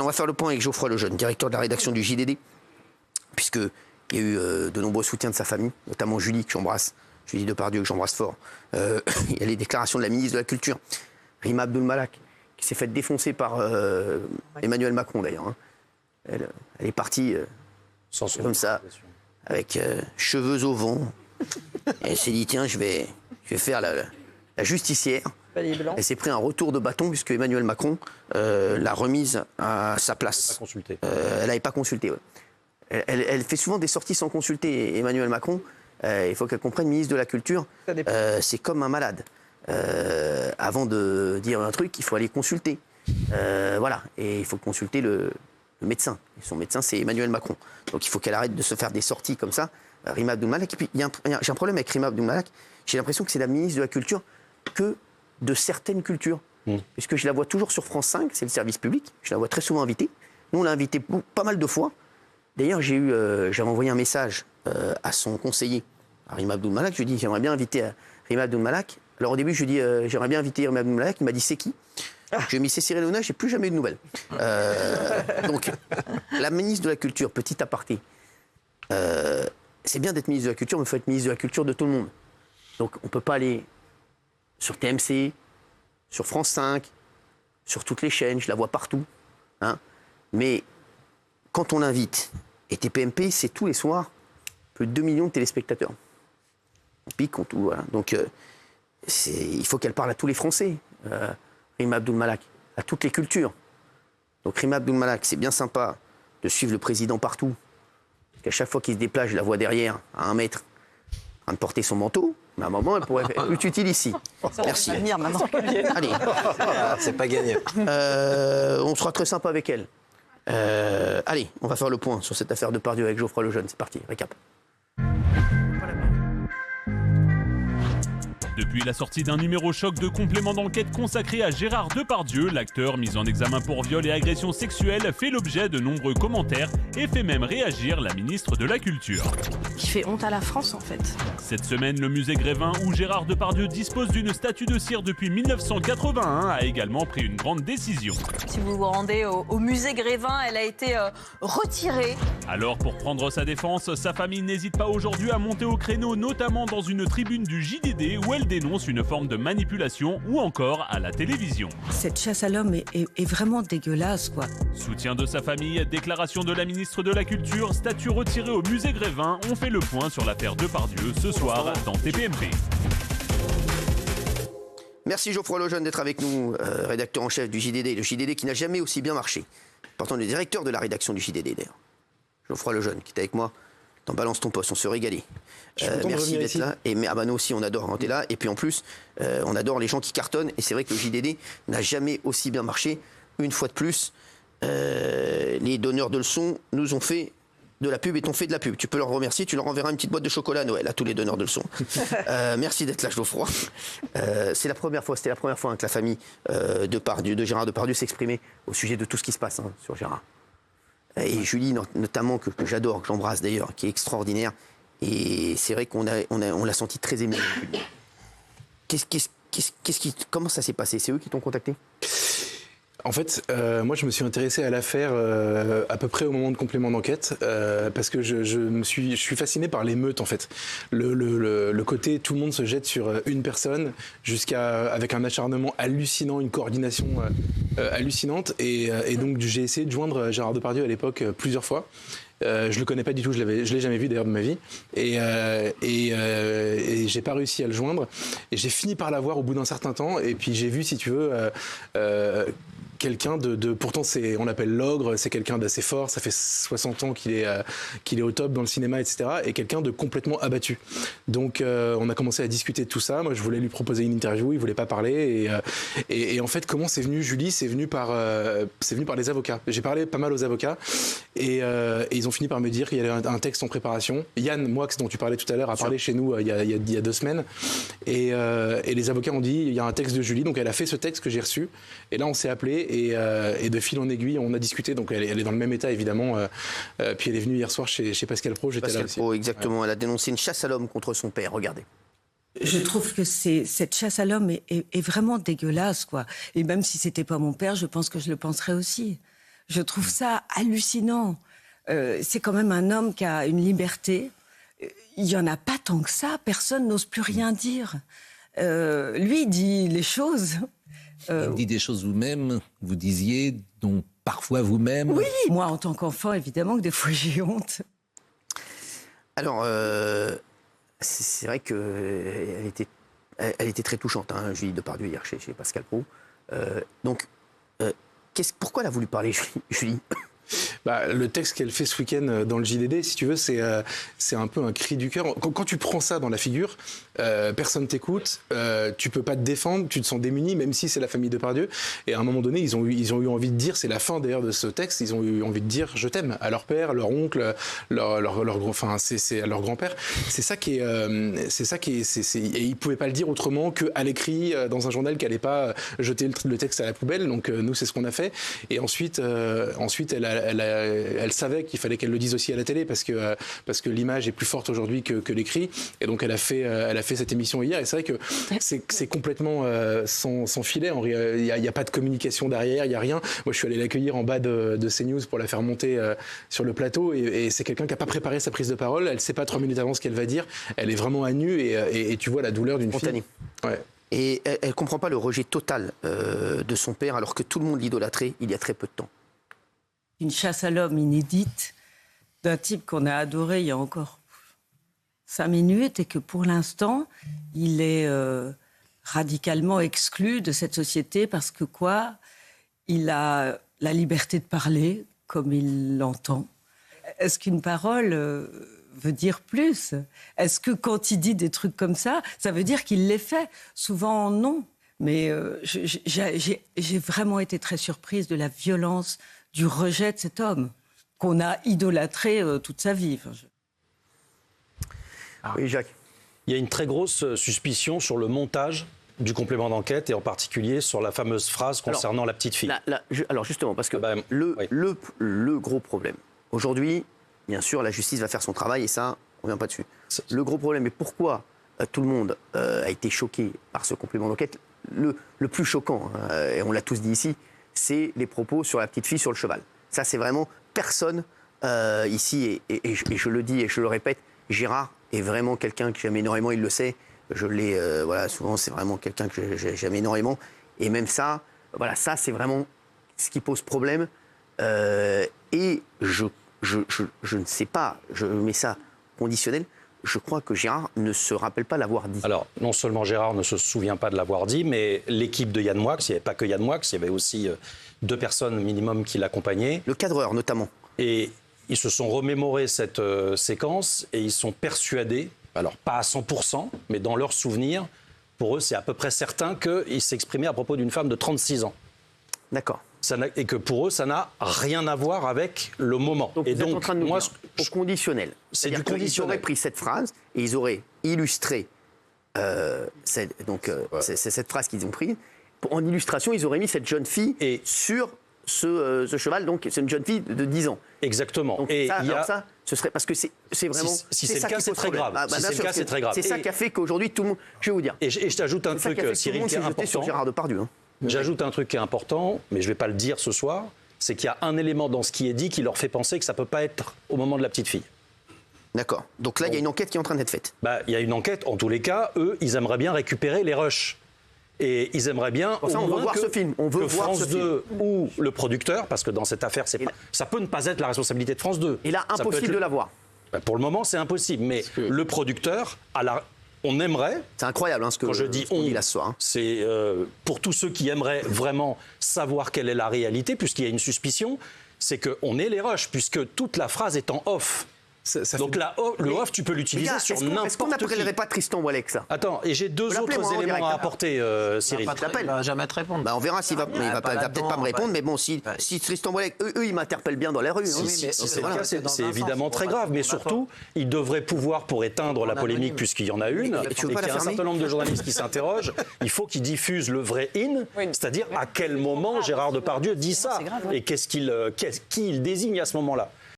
va faire le point avec Geoffroy Lejeune, directeur de la rédaction du JDD, puisqu'il y a eu de nombreux soutiens de sa famille, notamment Julie, que j'embrasse, Julie Depardieu, que j'embrasse fort. Il y a les déclarations de la ministre de la Culture, Rima Abdul Malak, qui s'est fait défoncer par Emmanuel Macron, d'ailleurs. Hein. Elle est partie comme ça, avec cheveux au vent. Et elle s'est dit, tiens, je vais faire la justicière. Elle s'est pris un retour de bâton puisque Emmanuel Macron l'a remise à sa place. Elle n'avait pas consulté. Ouais. Elle fait souvent des sorties sans consulter Emmanuel Macron. Il faut qu'elle comprenne, ministre de la Culture, c'est comme un malade. Avant de dire un truc, il faut aller consulter. Voilà. Et il faut consulter le médecin. Et son médecin, c'est Emmanuel Macron. Donc il faut qu'elle arrête de se faire des sorties comme ça. Rima Abdul Malak. Et puis j'ai un problème avec Rima Abdul Malak. J'ai l'impression que c'est la ministre de la Culture que de certaines cultures. Puisque je la vois toujours sur France 5, c'est le service public. Je la vois très souvent invitée. Nous, on l'a invitée pas mal de fois. D'ailleurs, j'avais envoyé un message à son conseiller, à Rima Abdul Malak. Je lui ai dit, j'aimerais bien inviter Rima Abdul Malak. Alors au début, je lui ai dit, j'aimerais bien inviter Rima Abdul Malak. Il m'a dit, c'est qui ? Je lui ai mis, c'est Cyril Hanouna, j'ai plus jamais eu de nouvelles. Donc, la ministre de la Culture, petit aparté, c'est bien d'être ministre de la Culture, mais il faut être ministre de la Culture de tout le monde. Donc on ne peut pas aller sur TMC, sur France 5, sur toutes les chaînes, je la vois partout. Hein. Mais quand on l'invite, et TPMP, c'est tous les soirs, plus de 2 millions de téléspectateurs. On pique, on tout, voilà. Donc il faut qu'elle parle à tous les Français, Rima Abdul Malak, à toutes les cultures. Donc Rima Abdul Malak, c'est bien sympa de suivre le président partout. Parce qu'à chaque fois qu'il se déplace, je la vois derrière, à 1 mètre, en train de porter son manteau. Mais à un moment, elle pourrait être utile ici. Merci. Allez. C'est pas gagné. On sera très sympa avec elle. Allez, on va faire le point sur cette affaire Depardieu avec Geoffroy Lejeune. C'est parti, récap. Depuis la sortie d'un numéro choc de complément d'enquête consacré à Gérard Depardieu, l'acteur mis en examen pour viol et agression sexuelle fait l'objet de nombreux commentaires et fait même réagir la ministre de la Culture. Qui fait honte à la France en fait. Cette semaine, le musée Grévin, où Gérard Depardieu dispose d'une statue de cire depuis 1981, a également pris une grande décision. Si vous vous rendez au musée Grévin, elle a été retirée. Alors pour prendre sa défense, sa famille n'hésite pas aujourd'hui à monter au créneau, notamment dans une tribune du JDD où elle dénonce une forme de manipulation ou encore à la télévision. Cette chasse à l'homme est vraiment dégueulasse, quoi. Soutien de sa famille, déclaration de la ministre de la Culture, statue retirée au musée Grévin. On fait le point sur l'affaire Depardieu ce soir dans TPMP. Merci Geoffroy Lejeune d'être avec nous, rédacteur en chef du JDD. Le JDD qui n'a jamais aussi bien marché. Pourtant, le directeur de la rédaction du JDD d'ailleurs. Geoffroy Lejeune qui est avec moi. Dans Balance ton poste, on se régalait. Merci d'être là. Et nous aussi, on adore quand tu es là. Et puis en plus, on adore les gens qui cartonnent. Et c'est vrai que le JDD n'a jamais aussi bien marché. Une fois de plus, les donneurs de leçons nous ont fait de la pub et t'ont fait de la pub. Tu peux leur remercier, tu leur enverras une petite boîte de chocolat à Noël à tous les donneurs de leçons. Merci d'être là, Geoffroy. C'était la première fois que la famille de Gérard Depardieu s'exprimait au sujet de tout ce qui se passe sur Gérard. Et Julie, notamment, que j'adore, que j'embrasse d'ailleurs, qui est extraordinaire. Et c'est vrai qu'on l'a senti très ému. Comment ça s'est passé ? C'est eux qui t'ont contacté ? En fait, moi, je me suis intéressé à l'affaire à peu près au moment de complément d'enquête, parce que je suis fasciné par l'émeute, en fait. Le côté, tout le monde se jette sur une personne, avec un acharnement hallucinant, une coordination hallucinante. Et donc, j'ai essayé de joindre Gérard Depardieu à l'époque plusieurs fois. Je le connais pas du tout, je l'ai jamais vu d'ailleurs de ma vie, et j'ai pas réussi à le joindre, et j'ai fini par l'avoir au bout d'un certain temps, et puis j'ai vu, si tu veux, quelqu'un pourtant on l'appelle l'ogre, c'est quelqu'un d'assez fort, ça fait 60 ans qu'il est au top dans le cinéma, etc., et quelqu'un de complètement abattu. Donc on a commencé à discuter de tout ça. Moi je voulais lui proposer une interview, il voulait pas parler, et en fait comment c'est venu, Julie, c'est venu par les avocats. J'ai parlé pas mal aux avocats, et ils ont fini par me dire qu'il y avait un texte en préparation. Yann Moix, dont tu parlais tout à l'heure, a parlé chez nous il y a 2 semaines, et les avocats ont dit il y a un texte de Julie, donc elle a fait ce texte que j'ai reçu, et là on s'est appelé, et de fil en aiguille on a discuté. Donc elle est dans le même état évidemment, puis elle est venue hier soir chez Pascal Praud, j'étais là aussi. Pascal Praud, exactement, ouais. Elle a dénoncé une chasse à l'homme contre son père, regardez. Je trouve que cette chasse à l'homme est vraiment dégueulasse, quoi. Et même si c'était pas mon père, je pense que je le penserais aussi. Je trouve ça hallucinant. C'est quand même un homme qui a une liberté. Il n'y en a pas tant que ça. Personne n'ose plus rien dire. Lui, il dit les choses. Il dit des choses vous-même, vous disiez, dont parfois vous-même... Oui, moi, en tant qu'enfant, évidemment que des fois, j'ai honte. Alors, c'est vrai qu'elle était très touchante, hein, Julie Depardieu, hier, chez Pascal Praud. Pourquoi elle a voulu parler, Julie ? Le texte qu'elle fait ce week-end dans le JDD, si tu veux, c'est un peu un cri du cœur. Quand tu prends ça dans la figure, personne t'écoute, tu peux pas te défendre, tu te sens démuni, même si c'est la famille Depardieu. Et à un moment donné, ils ont eu envie de dire, c'est la fin d'ailleurs de ce texte, ils ont eu envie de dire je t'aime à leur père, leur oncle, c'est à leur grand-père. C'est ça qui est, et ils pouvaient pas le dire autrement qu'à l'écrit dans un journal qu'elle n'allait pas jeter le texte à la poubelle. Donc nous, c'est ce qu'on a fait. Et ensuite, elle savait qu'il fallait qu'elle le dise aussi à la télé parce que l'image est plus forte aujourd'hui que l'écrit. Et donc elle a fait cette émission hier. Et c'est vrai que c'est complètement sans filet. Il n'y a pas de communication derrière, il n'y a rien. Moi, je suis allé l'accueillir en bas de CNews pour la faire monter sur le plateau. Et c'est quelqu'un qui n'a pas préparé sa prise de parole. Elle ne sait pas 3 minutes avant ce qu'elle va dire. Elle est vraiment à nu et tu vois la douleur d'une fille. Ouais. Et elle ne comprend pas le rejet total de son père alors que tout le monde l'idolâtrait il y a très peu de temps. Une chasse à l'homme inédite d'un type qu'on a adoré il y a encore 5 minutes et que pour l'instant, il est radicalement exclu de cette société parce que il a la liberté de parler comme il l'entend. Est-ce qu'une parole veut dire plus ? Est-ce que quand il dit des trucs comme ça veut dire qu'il les fait ? Souvent, non. Mais j'ai vraiment été très surprise de la violence du rejet de cet homme qu'on a idolâtré toute sa vie. Oui, Jacques. Il y a une très grosse suspicion sur le montage du complément d'enquête et en particulier sur la fameuse phrase concernant la petite fille. Alors justement, parce que le gros problème, aujourd'hui, bien sûr, la justice va faire son travail et ça, on ne revient pas dessus. Le gros problème est pourquoi tout le monde a été choqué par ce complément d'enquête. Le plus choquant, et on l'a tous dit ici, c'est les propos sur la petite fille sur le cheval. Ça, c'est vraiment personne ici, et je le dis et je le répète, Gérard est vraiment quelqu'un que j'aime énormément, il le sait. Je l'ai, souvent, c'est vraiment quelqu'un que j'aime énormément. Et même ça, ça, c'est vraiment ce qui pose problème. Et je ne sais pas, je mets ça conditionnel. Je crois que Gérard ne se rappelle pas l'avoir dit. Alors, non seulement Gérard ne se souvient pas de l'avoir dit, mais l'équipe de Yann Moix, il n'y avait pas que Yann Moix, il y avait aussi 2 personnes minimum qui l'accompagnaient. Le cadreur, notamment. Et ils se sont remémorés cette séquence et ils sont persuadés, alors pas à 100%, mais dans leurs souvenirs, pour eux, c'est à peu près certain qu'il s'exprimait à propos d'une femme de 36 ans. D'accord. Et que pour eux, ça n'a rien à voir avec le moment. Donc, vous êtes en train de nous dire, au conditionnel. C'est du conditionnel. Ils auraient pris cette phrase et ils auraient illustré cette phrase qu'ils ont prise. En illustration, ils auraient mis cette jeune fille sur ce cheval. Donc, c'est une jeune fille de 10 ans. Exactement. Donc, ça, ce serait parce que c'est vraiment. Si c'est le cas, c'est très grave. Si c'est le cas, c'est très grave. C'est ça qui a fait qu'aujourd'hui, tout le monde. Je vais vous dire. Et je t'ajoute un truc, Cyril, qui est important. Sur Gérard Depardieu. J'ajoute un truc qui est important, mais je ne vais pas le dire ce soir, c'est qu'il y a un élément dans ce qui est dit qui leur fait penser que ça ne peut pas être au moment de la petite fille. D'accord. Donc là, il y a une enquête qui est en train d'être faite. Il y a une enquête. En tous les cas, eux, ils aimeraient bien récupérer les rushs. Et ils aimeraient bien on veut voir ce film. On veut voir France 2 ou le producteur, parce que dans cette affaire, ça peut ne pas être la responsabilité de France 2. Et là, impossible de l'avoir. Pour le moment, c'est impossible. Mais le producteur, on aimerait. C'est incroyable ce que je dis on dit là ce soir. C'est pour tous ceux qui aimeraient vraiment savoir quelle est la réalité, puisqu'il y a une suspicion, c'est qu'on est les rushs, puisque toute la phrase est en off. Donc le off, tu peux l'utiliser sur n'importe qui. Est-ce qu'on n'appellerait pas Tristan Ouellet ça ? Attends, et j'ai 2 autres éléments à apporter, Cyril. Il va jamais te répondre. On verra s'il va peut-être pas me répondre, mais bon, si Tristan Ouellet, eux, ils m'interpellent bien dans les rues. Si c'est le cas, c'est évidemment très grave, mais surtout, ils devraient pouvoir, pour éteindre la polémique, puisqu'il y en a une, et qu'il y a un certain nombre de journalistes qui s'interrogent, il faut qu'ils diffusent le vrai c'est-à-dire à quel moment Gérard Depardieu dit ça, et qui il désigne à ce moment-là.